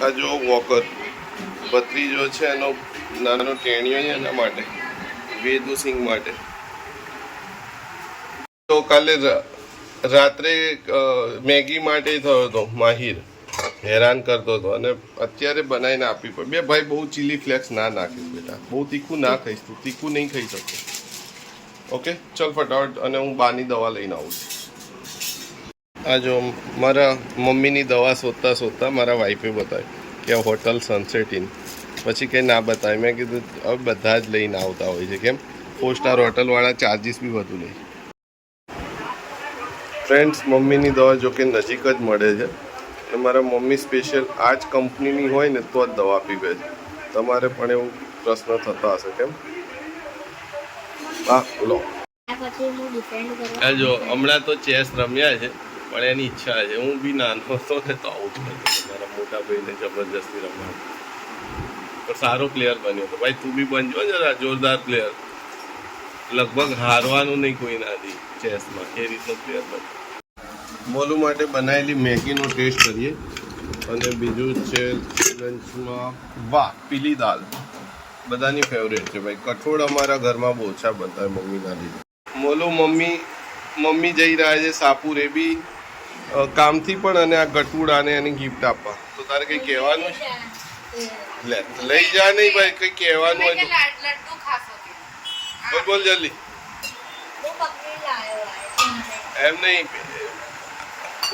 આ જો વોકર ભત્રીજો છે એનો નાનો ટેણીયો છે એના માટે વેદુ સિંહ માટે. તો કાલે રાત્રે મેગી માટે થયો હતો માહિર, હેરાન કરતો હતો અને અત્યારે બનાવીને આપવી પડે. બે ભાઈ બહુ ચીલી ફ્લેક્સ ના નાખીશ બેટા, બહુ તીખું ના ખાઈશ, તું તીખું નહીં ખાઈ શકતો. ઓકે ચલ ફટાફટ, અને હું બાની દવા લઈને આવું છું. આ જો મારા મમ્મીની દવા શોધતા શોધતા મારા વાઈફે બતાવ્યું કે હોટલ સનસેટ ઇન, પછી કંઈ ના બતાવ્યું. મેં કીધું હવે બધા જ લઈને આવતા હોય છે, કેમ 4 સ્ટાર હોટલવાળા ચાર્જિસ બી વધુ લે. ફ્રેન્ડ્સ, મમ્મીની દવા જો કે નજીક જ મળે છે અને મારા મમ્મી સ્પેશિયલ આ જ કંપનીની હોય ને તો જ દવા પીવે છે. તમારે પણ એવું પ્રશ્ન થતા હશે કેમ? હા લો. જો હમણાં તો ચેસ રમ્યા છે પણ એની ઈચ્છા છે. હું બી નાનો હતો ને તો આવું જ કરતો, મારા મોટા ભાઈને જબરજસ્તી રમવાનું. પણ સારો પ્લેયર બન્યો હતો. ભાઈ તું બી બનજો જરા જોરદાર પ્લેયર. લગભગ હારવાનું નહીં કોઈ નાથી ચેસમાં, એ રીતનો પ્લેયર બન્યો. મોલુ માટે બનાવેલી મેગીનો ટેસ્ટ કરીએ. અને બીજું છે લંચમાં વાહ પીલી દાલ, બધાની ફેવરેટ છે ભાઈ. કઠોળ અમારા ઘરમાં બહુ ઓછા બનતા હોય મમ્મીના લીધે. મોલુ મમ્મી જઈ રહ્યા છે સાપુર, એ બી કામથી પણ, અને આ ગટુડાને એની ગિફ્ટ આપવા. તો તારે કંઈ કહેવાનું છે? લઈ જા નહીં ભાઈ, કંઈ કહેવાનું હોય તો બોલ જલ્દી. એમ નહીં,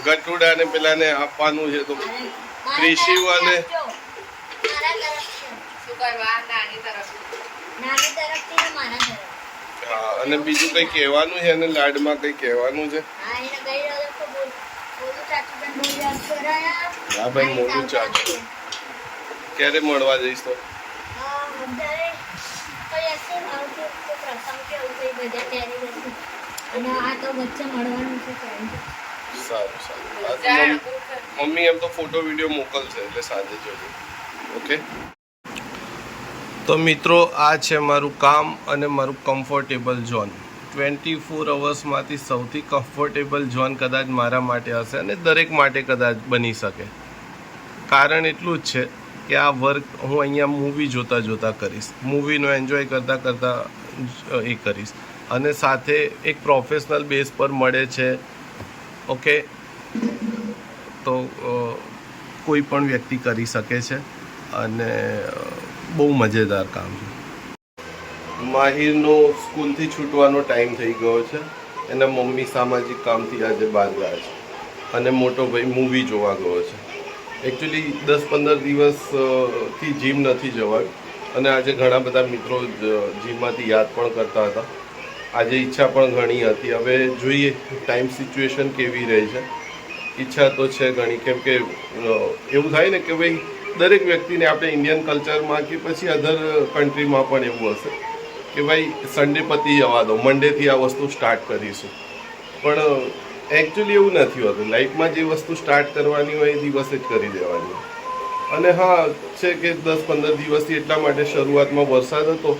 ગટુડા ને પેલાને આપવાનું છે તો ક્રિશિવ અને હા, અને બીજું કઈ કહેવાનું છે અને લાડમાં કઈ કહેવાનું છે. હા ભાઈ મોટું ચાચુ. ક્યારે મળવા જઈશ તો? સારું સારું. મમ્મી એમ તો ફોટો વિડીયો મોકલશે એટલે સાંજે જોજો. ઓકે. તો મિત્રો આ છે મારું કામ અને મારું કમ્ફર્ટેબલ ઝોન. 24 અવર્સમાંથી સૌથી કમ્ફર્ટેબલ ઝોન કદાચ મારા માટે હશે અને દરેક માટે કદાચ બની શકે. કારણ એટલું જ છે કે આ વર્ક હું અહીંયા મૂવી જોતા કરીશ, મૂવીનો એન્જોય કરતાં એ કરીશ, અને સાથે એક પ્રોફેશનલ બેઝ પર મળે છે. ઓકે, તો કોઈ પણ વ્યક્તિ કરી શકે છે અને બહુ મજેદાર કામ છે. માહિરનો સ્કૂલથી છૂટવાનો ટાઈમ થઈ ગયો છે. એના મમ્મી સામાજિક કામથી આજે બહાર ગયા છે અને મોટો ભાઈ મૂવી જોવા ગયો છે. એકચ્યુઅલી 10-15 દિવસથી જીમ નથી જવાયું અને આજે ઘણા બધા મિત્રો જીમમાંથી યાદ પણ કરતા હતા. આજે ઈચ્છા પણ ઘણી હતી. હવે જોઈએ ટાઈમ સિચ્યુએશન કેવી રહી છે. ઈચ્છા તો છે ઘણી, કેમ કે એવું થાય ને કે ભાઈ દરેક વ્યક્તિને આપણે ઇન્ડિયન કલ્ચરમાં કે પછી અધર કન્ટ્રીમાં પણ એવું હશે કે ભાઈ સન્ડે પતી જવા દો, મંડેથી આ વસ્તુ સ્ટાર્ટ કરીશું. પણ એકચ્યુઅલી એવું નથી હોતું. લાઈફમાં જે વસ્તુ સ્ટાર્ટ કરવાની હોય એ દિવસે જ કરી દેવાની. અને હા છે કે 10-15 દિવસથી એટલા માટે શરૂઆતમાં વરસાદ હતો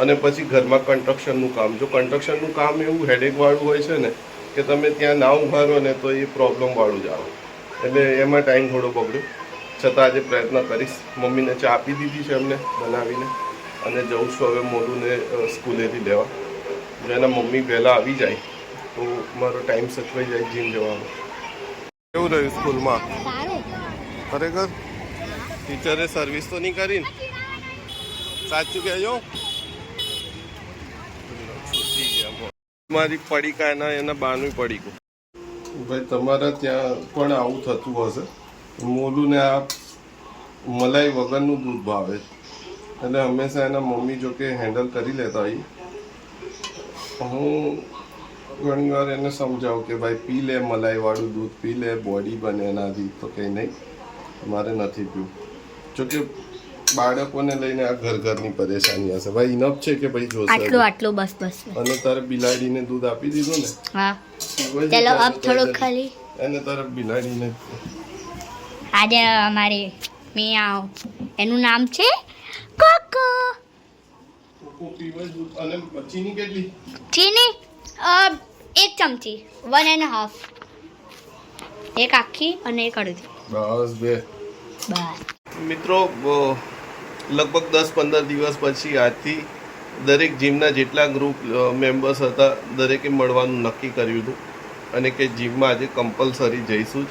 અને પછી ઘરમાં કન્સ્ટ્રક્શનનું કામ. જો કન્સ્ટ્રક્શનનું કામ એવું હેડેકવાળું હોય છે ને કે તમે ત્યાં ના ઉભા રહો ને તો એ પ્રોબ્લેમવાળું જ આવે. એટલે એમાં ટાઈમ થોડો બગડ્યો. છતાં આજે પ્રયત્ન કરીશ. મમ્મીને ચા આપી દીધી છે એમને બનાવીને, અને જઉં છું હવે મોલુને સ્કૂલેથી લેવા. જો એના મમ્મી પહેલાં આવી જાય તો મારો ટાઈમ સચવાઈ જાય જીમ જવાનો. કેવું રહ્યું સ્કૂલમાં? ખરેખર ટીચરે સર્વિસ તો નહીં કરીને? સાચું કહેજો. મારી પડીકા એના બાનું પડીકું. ભાઈ તમારા ત્યાં પણ આવું થતું હશે. મોલુને આ મલાઈ વગરનું દૂધ ભાવે છે એટલે હંમેશા એના મમ્મી જો કે હેન્ડલ કરી લેતા હોય. હું ઘણી વાર એને સમજાવું કે ભાઈ પી લે, મલાઈવાળું દૂધ પી લે, બોડી બને એનાથી. તો કંઈ નહીં, મારે નથી પીવું. જોકે બાળકોને લઈને આ ઘરની પરેશાની હશે. ભાઈ ઇનફ છે કે ભાઈ જોશે આટલું બસ. અને તારે બિલાડીને દૂધ આપી દીધું ને? હા ચલો અબ થોડું ખાલી એને તારે બિલાડીને આજે અમારી મિયાઓ, એનું નામ છે કોકો. કોકો પીવે દૂધ. અને ચીની કેટલી? ચીની 1 ચમચી, 1.5. એક આખી અને એક અડધી. બસ 2. બસ મિત્રો લગભગ 10-15 દિવસ પછી આજથી દરેક જીમના જેટલા ગ્રુપ મેમ્બર્સ હતા દરેકે મળવાનું નક્કી કર્યું હતું અને કે જીમમાં આજે કમ્પલસરી જઈશું જ,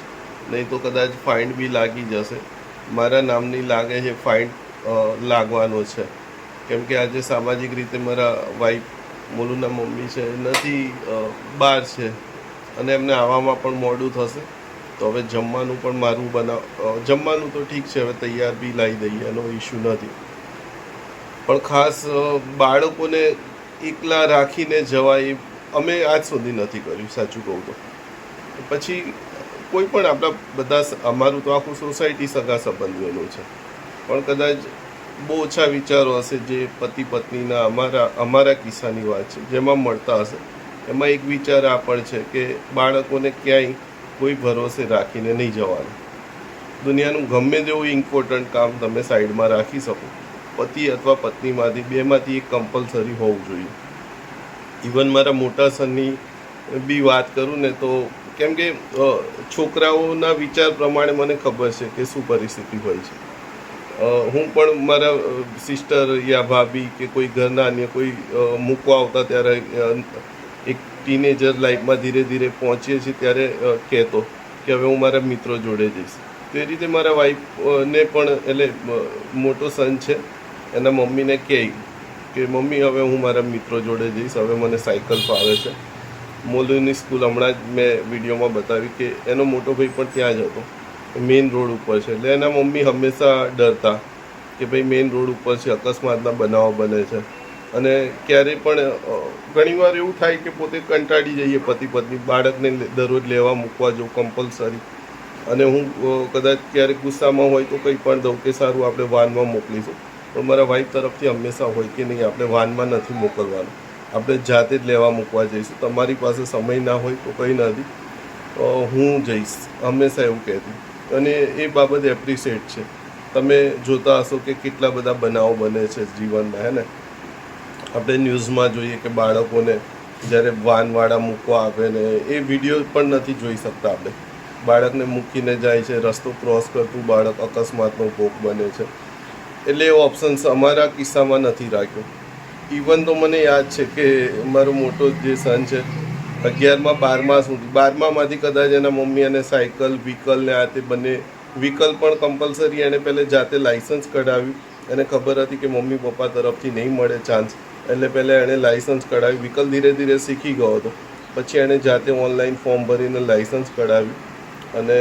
નહીં તો કદાચ ફાઇન બી લાગી જશે. મારા નામની લાગે છે ફાઇન લાગવાનો છે, કેમ કે આજે સામાજિક રીતે મારા વાઈફ મોલુના મમ્મી છે નથી બહાર છે અને એમને આવવામાં પણ મોડું થશે. તો હવે જમવાનું પણ મારું જમવાનું તો ઠીક છે, હવે તૈયાર બી લાવી દઈએ, એનો ઇશ્યુ નથી. પણ ખાસ બાળકોને એકલા રાખીને જવાય અમે આજ સુધી નથી કર્યું, સાચું કહું તો. પછી કોઈ પણ આપણા બધા અમારું તો આખું સોસાયટી સગા સંબંધીઓનું છે, પણ કદાચ બહુ ઓછા વિચારો હશે જે પતિ પત્નીના અમારા કિસ્સાની વાત છે જેમાં મળતા હશે. એમાં એક વિચાર આ પણ છે કે બાળકોને ક્યાંય કોઈ ભરોસે રાખીને નહીં જવાનું. દુનિયાનું ગમે તેવું ઇમ્પોર્ટન્ટ કામ તમે સાઈડમાં રાખી શકો, પતિ અથવા પત્નીમાંથી બેમાંથી એક કમ્પલસરી હોવું જોઈએ. ઇવન મારા મોટા સનની બી વાત કરું ને તો, કેમ કે છોકરાઓના વિચાર પ્રમાણે મને ખબર છે કે શું પરિસ્થિતિ હોય છે. હું પણ મારા સિસ્ટર યા ભાભી કે કોઈ ઘરના અન્ય કોઈ મૂકવા આવતા ત્યારે એક ટીનેજર લાઈફમાં ધીરે ધીરે પહોંચીએ છીએ ત્યારે કહેતો કે હવે હું મારા મિત્રો જોડે જઈશ. તો એ રીતે મારા વાઈફને પણ એટલે મોટો સન છે એના મમ્મીને કહે કે મમ્મી હવે હું મારા મિત્રો જોડે જઈશ, હવે મને સાયકલ ફાવે છે. મોલુની સ્કૂલ હમણાં જ મેં વિડીયોમાં બતાવી કે એનો મોટો ભાઈ પણ ત્યાં જ હતો, મેઇન રોડ ઉપર છે. એટલે એના મમ્મી હંમેશા ડરતા કે ભાઈ મેઇન રોડ ઉપર છે, અકસ્માતના બનાવો બને છે. અને ક્યારેય પણ ઘણીવાર એવું થાય કે પોતે કંટાળી જઈએ પતિ પત્ની, બાળકને દરરોજ લેવા મૂકવા જવું કમ્પલસરી. અને હું કદાચ ક્યારેક ગુસ્સામાં હોય તો કંઈ પણ દઉં કે સારું આપણે વાનમાં મોકલીશું, પણ મારા વાઈફ તરફથી હંમેશા હોય કે નહીં આપણે વાનમાં નથી મોકલવાનું, આપણે જાતે જ લેવા મૂકવા જઈશું, તમારી પાસે સમય ના હોય તો કંઈ નથી, હું જઈશ, હંમેશા એવું કહેતી. અને એ બાબત એપ્રિશિએટ છે. તમે જોતા હશો કે કેટલા બધા બનાવો બને છે જીવનમાં, હે ને. આપણે ન્યૂઝમાં જોઈએ કે બાળકોને જ્યારે વાનવાળા મૂકવા આવે ને એ વિડીયો પણ નથી જોઈ શકતા આપણે. બાળકને મૂકીને જાય છે, રસ્તો ક્રોસ કરતું બાળક અકસ્માતનો ભોગ બને છે. એટલે એ ઓપ્શન્સ અમારા કિસ્સામાં નથી રાખ્યો. ઇવન તો મને યાદ છે કે મારો મોટો જે સન છે 11માં 12મા સુધી, 12મામાંથી કદાચ એના મમ્મી એને સાયકલ વ્હીકલ ને આ તે બંને વ્હીકલ પણ કમ્પલસરી એને પહેલાં જાતે લાઇસન્સ કઢાવ્યું. એને ખબર હતી કે મમ્મી પપ્પા તરફથી નહીં મળે ચાન્સ, એટલે પહેલાં એણે લાઇસન્સ કઢાવ્યું. વ્હીકલ ધીરે ધીરે શીખી ગયો હતો, પછી એણે જાતે ઓનલાઈન ફોર્મ ભરીને લાઇસન્સ કઢાવ્યું અને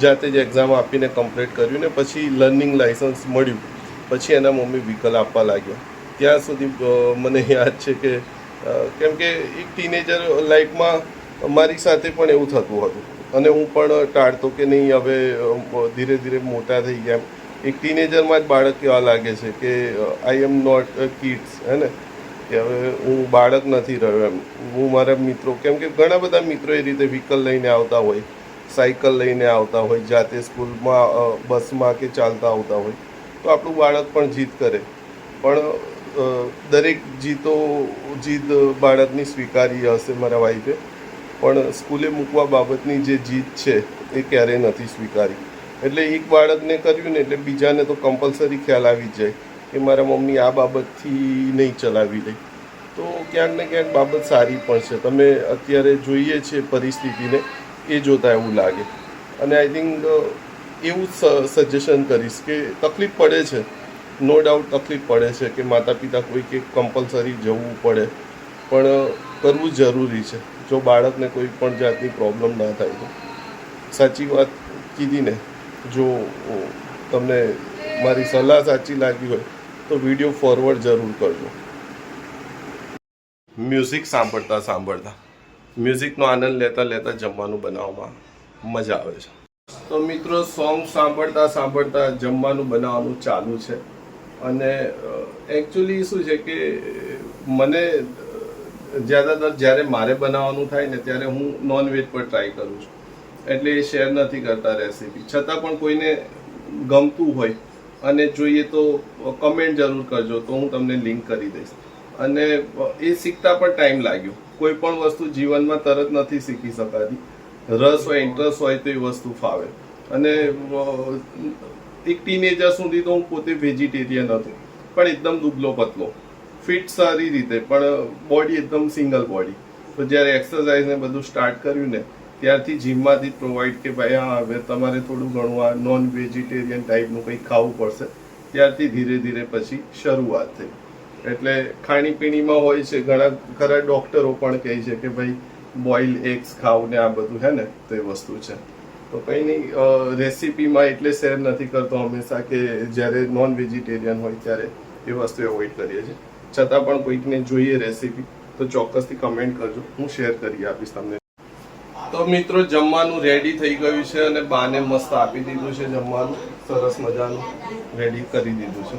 જાતે જ એક્ઝામ આપીને કમ્પ્લીટ કર્યું ને પછી લર્નિંગ લાઇસન્સ મળ્યું. પછી એના મમ્મી વ્હીકલ આપવા લાગ્યા. ત્યાં સુધી મને યાદ છે કે કેમ કે એક ટીનેજર લાઈફમાં મારી સાથે પણ એવું થતું હતું અને હું પણ ટાળતો કે નહીં હવે ધીરે ધીરે મોટા થઈ ગયા. એક ટીનેજરમાં જ બાળક કહેવા લાગે છે કે આઈ એમ નોટ કિડ્સ, હે ને, કે હવે હું બાળક નથી રહ્યો એમ. હું મારા મિત્રો, કેમ કે ઘણા બધા મિત્રો એ રીતે વ્હીકલ લઈને આવતા હોય, સાયકલ લઈને આવતા હોય, જાતે સ્કૂલમાં બસમાં કે ચાલતા આવતા હોય, તો આપણું બાળક પણ જીદ કરે. પણ દરેક જીદ બાળકની સ્વીકારી હશે મારા વાઈફે, પણ સ્કૂલે મૂકવા બાબતની જે જીદ છે એ ક્યારેય નથી સ્વીકારી. એટલે એક બાળકને કર્યું ને એટલે બીજાને તો કમ્પલસરી ખ્યાલ આવી જાય કે મારા મમ્મી આ બાબતથી નહીં ચલાવી લે. તો ક્યાંક ને ક્યાંક બાબત સારી પણ છે. તમે અત્યારે જોઈએ છે પરિસ્થિતિને એ જોતાં એવું લાગે. અને આઈ થિંક એવું સજેશન કરીશ કે તકલીફ પડે છે, નો ડાઉટ તકલીફ પડે છે કે માતા પિતા કોઈ કે કમ્પલસરી જવું પડે, પણ કરવું જરૂરી છે જો બાળકને કોઈ પણ જાતની પ્રોબ્લેમ ના થાય તો. સાચી વાત કીધી ને. જો તમને મારી સલાહ સાચી લાગી હોય તો વિડીયો ફોરવર્ડ જરૂર કરજો. મ્યુઝિક સાંભળતા સાંભળતા, મ્યુઝિકનો આનંદ લેતા લેતા જમવાનું બનાવવામાં મજા આવે છે. તો મિત્રો સોંગ સાંભળતા સાંભળતા જમવાનું બનાવવાનું ચાલુ છે. અને એકચ્યુઅલી શું છે કે મને જ્યાદાતર જ્યારે મારે બનાવવાનું થાય ને ત્યારે હું નોનવેજ પર ટ્રાય કરું છું, એટલે એ શેર નથી કરતા રેસીપી. છતાં પણ કોઈને ગમતું હોય અને જોઈએ તો કમેન્ટ જરૂર કરજો, તો હું તમને લિંક કરી દઈશ. અને એ શીખતા પણ ટાઈમ લાગ્યો. કોઈ પણ વસ્તુ જીવનમાં તરત નથી શીખી શકાતી. રસ હોય, ઇન્ટરેસ્ટ હોય તો એ વસ્તુ ફાવે. અને એક ટીનેજર સુધી તો હું પોતે વેજીટેરિયન હતો, પણ એકદમ દુબળો પતલો, ફિટ સારી રીતે, પણ બોડી એકદમ સિંગલ બોડી. તો જ્યારે એક્સરસાઇઝ ને બધું સ્ટાર્ટ કર્યું ને ત્યારથી જીમમાંથી પ્રોવાઈડ કે ભાઈ હા હવે તમારે થોડું ઘણું આ નોન વેજીટેરિયન ટાઈપનું કંઈક ખાવું પડશે. ત્યારથી ધીરે ધીરે પછી શરૂઆત થઈ. એટલે ખાણીપીણીમાં હોય છે, ઘણા ખરા ડોક્ટરો પણ કહે છે કે ભાઈ બોઇલ એગ્સ ખાવ ને આ બધું હે ને, તો એ વસ્તુ છે. તો કંઈ નહીં, રેસીપીમાં એટલે શેર નથી કરતો હંમેશા કે જ્યારે નોન વેજીટેરિયન હોય ત્યારે એ વસ્તુ એવોઇડ કરીએ છીએ. છતાં પણ કોઈકને જોઈએ રેસીપી તો ચોક્કસથી કમેન્ટ કરજો, હું શેર કરી આપીશ તમને. તો મિત્રો જમવાનું રેડી થઈ ગયું છે અને બાને મસ્ત આપી દીધું છે જમવાનું, સરસ મજાનું રેડી કરી દીધું છે.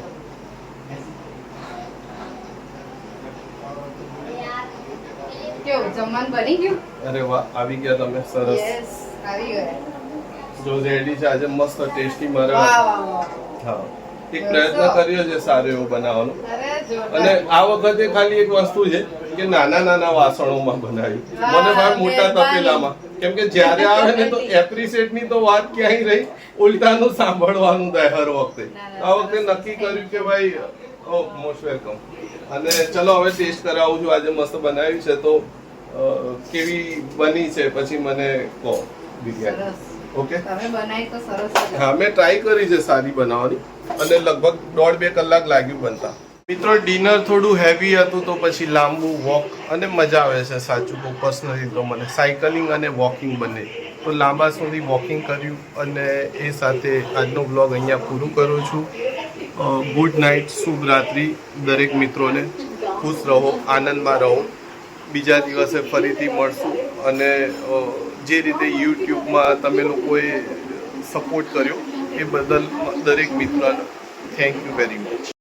કેવું જમવાનું બની ગયું? અરે વાહ, આવી ગયા તમે, સરસ. યસ, આવી ગયા. જો રેડી છે આજે મસ્ત ટેસ્ટી મારે. વાહ વાહ વાહ. હા, એક પ્રયત્ન કર્યો છે સારો એવો બનાવવાનો. અરે જોરદાર. અને આ વખતે ખાલી એક વસ્તુ છે કે નાના નાના વાસણોમાં બનાવ્યું, મને ભાઈ મોટા તપેલામાં, કેમ કે જ્યારે આવે ને તો એપ્રિશિએટ ની તો વાત ક્યાંય રહી, ઉલટાનું સાંભળવાનું થાય હર વખતે. આ વખતે નક્કી કર્યું કે ભાઈ મોસ્ટ વેલકમ. અને ચલો હવે ટેસ્ટ કરાવું છું, આજે મસ્ત બનાવ્યું છે તો કેવી બની છે પછી મને કહો બિરયાની. સરસ. ઓકે, તમે બનાવી તો સરસ જ. હા મેં ટ્રાય કરી છે સારી બનાવવાની, અને લગભગ 1.5-2 કલાક લાગ્યું બનતા. મિત્રો ડિનર થોડું હેવી હતું તો પછી લાંબુ વોક, અને મજા આવે છે સાચું કહું પર્સનલી તો મને સાયકલિંગ અને વોકિંગ બંને. તો લાંબા સુધી વોકિંગ કર્યું, અને એ સાથે આજનો બ્લોગ અહીંયા પૂરું કરું છું. ગુડ નાઇટ, શુભ રાત્રિ દરેક મિત્રોને. ખુશ રહો, આનંદમાં રહો. બીજા દિવસે ફરીથી મળશું. અને જે રીતે યુટ્યુબમાં તમે લોકોએ સપોર્ટ કર્યો એ બદલ દરેક મિત્રોને થેન્ક યુ વેરી મચ.